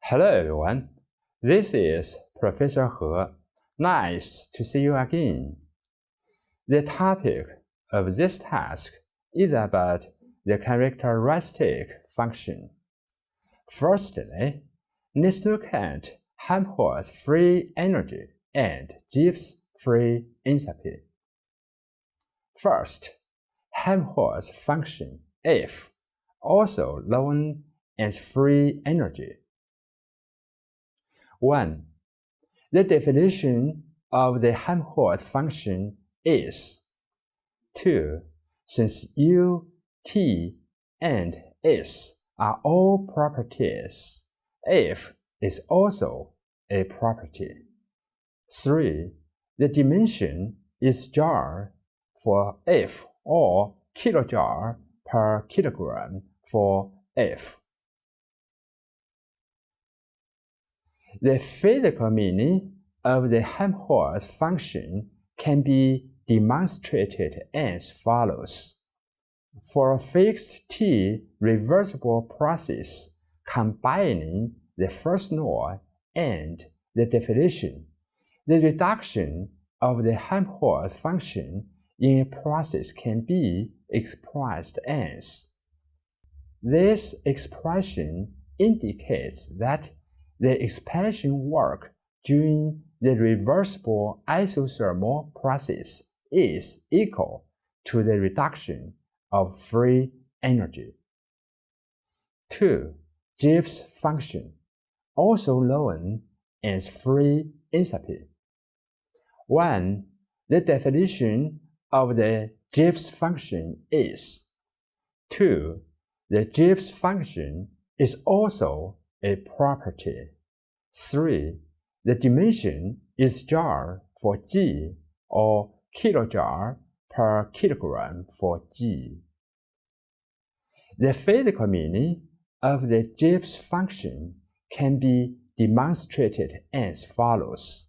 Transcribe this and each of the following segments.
Hello everyone, this is Professor He. Nice to see you again. The topic of this task is about the characteristic function. Firstly, let's look at Helmholtz free energy and Gibbs free enthalpy. First, Helmholtz function F, also known as free energy. 1. The definition of the Helmholtz function is 2. Since U, T, and S are all properties, F is also a property. 3. The dimension is joule for F or kilojoule per kilogram for F. The physical meaning of the Helmholtz function can be demonstrated as follows. For a fixed T reversible process combining the first law and the definition, the reduction of the Helmholtz function in a process can be expressed as. This expression indicates that the expansion work during the reversible isothermal process is equal to the reduction of free energy. 2. Gibbs function, also known as free enthalpy. 1. The definition of the Gibbs function is 2. The Gibbs function is also a property. 3. The dimension is joule for G or kilojoule per kilogram for G. The physical meaning of the Gibbs function can be demonstrated as follows.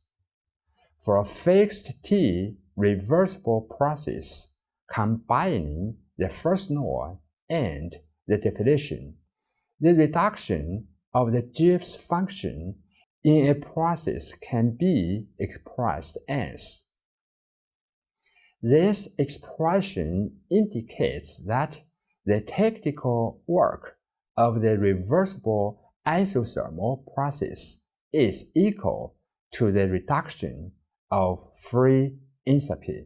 For a fixed T reversible process combining the first law and the definition, the reduction of the Gibbs function in a process can be expressed as. This expression indicates that the technical work of the reversible isothermal process is equal to the reduction of free enthalpy.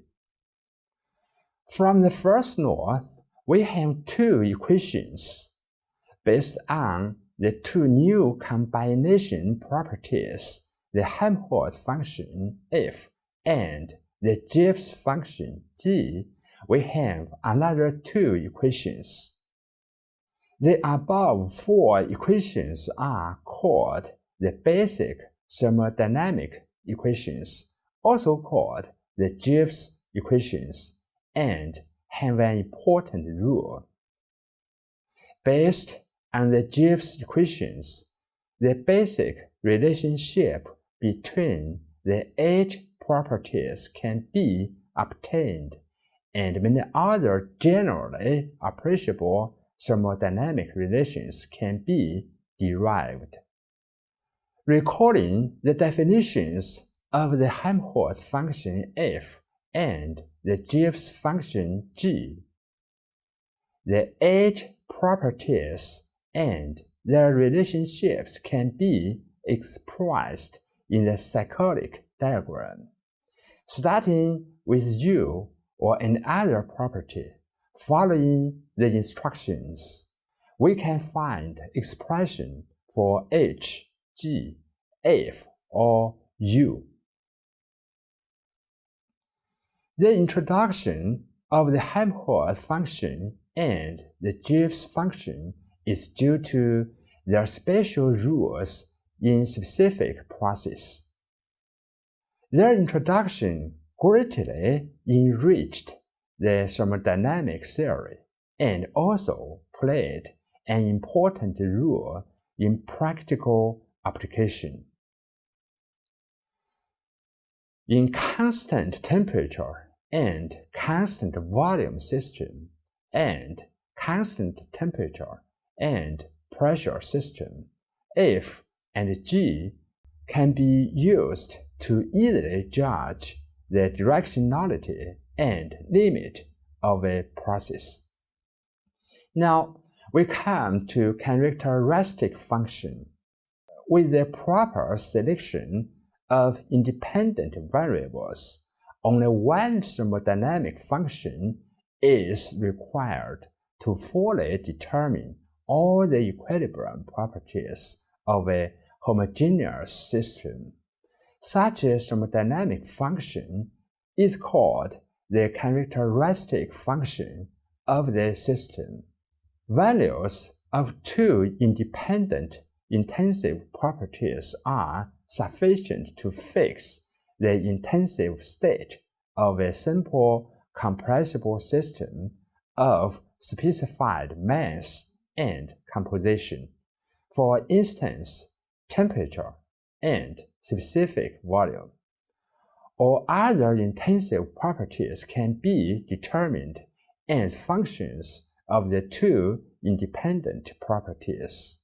From the first law, we have two equations. Based on the two new combination properties, the Helmholtz function F and the Gibbs function G, we have another two equations. The above four equations are called the basic thermodynamic equations, also called the Gibbs equations, and have an important rule. Based on the Gibbs equations, the basic relationship between the edge properties can be obtained, and many other generally appreciable thermodynamic relations can be derived. Recalling the definitions of the Helmholtz function F and the Gibbs function G, the edge properties and their relationships can be expressed in the cyclic diagram. Starting with U or another property, following the instructions, we can find expression for H, G, F, or U. The introduction of the Helmholtz function and the Gibbs function is due to their special rules in specific processes. Their introduction greatly enriched the thermodynamic theory and also played an important role in practical application. In constant temperature and constant volume system and constant temperature and pressure system, F and G can be used to easily judge the directionality and limit of a process. Now, we come to characteristic function. With the proper selection of independent variables, only one thermodynamic function is required to fully determine all the equilibrium properties of a homogeneous system. Such a thermodynamic function is called the characteristic function of the system. Values of two independent intensive properties are sufficient to fix the intensive state of a simple compressible system of specified mass and composition, for instance, temperature and specific volume. All other intensive properties can be determined as functions of the two independent properties.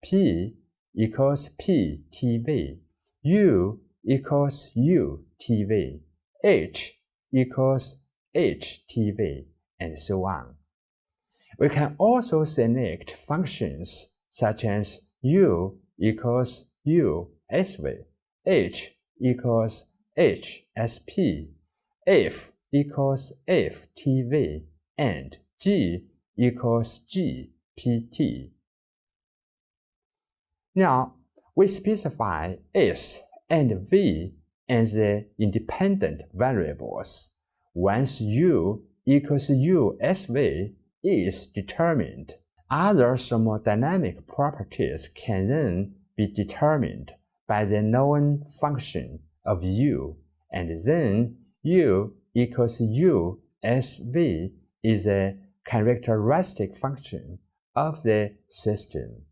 P equals P TV, U equals U TV, H equals H TV, and so on. We can also select functions such as U equals U SV, H equals H SP, F equals F TV, and G equals G PT. Now, we specify S and V as the independent variables. Once U equals U SV is determined, other thermodynamic properties can then be determined by the known function of U, and then U equals U SV is a characteristic function of the system.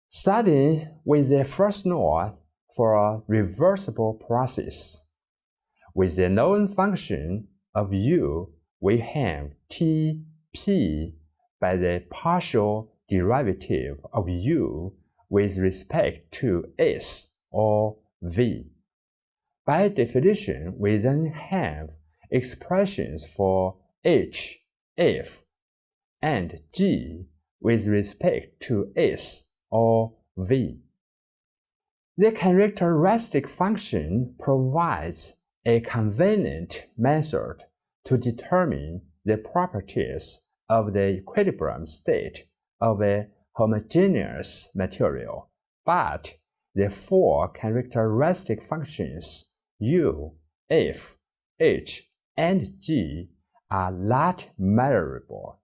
Starting with the first law for a reversible process. With the known function of U, we have T(P) by the partial derivative of U with respect to S or V. By definition, we then have expressions for H, F, and G with respect to S or V. The characteristic function provides a convenient method to determine the properties of the equilibrium state of a homogeneous material, but the four characteristic functions U, F, H, and G are not measurable.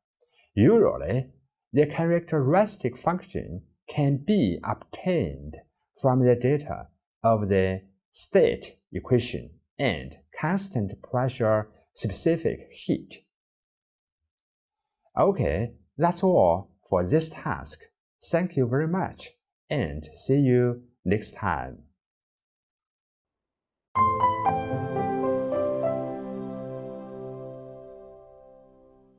Usually, the characteristic function can be obtained from the data of the state equation and constant pressure specific heat. Okay, that's all for this task. Thank you very much, and see you next time.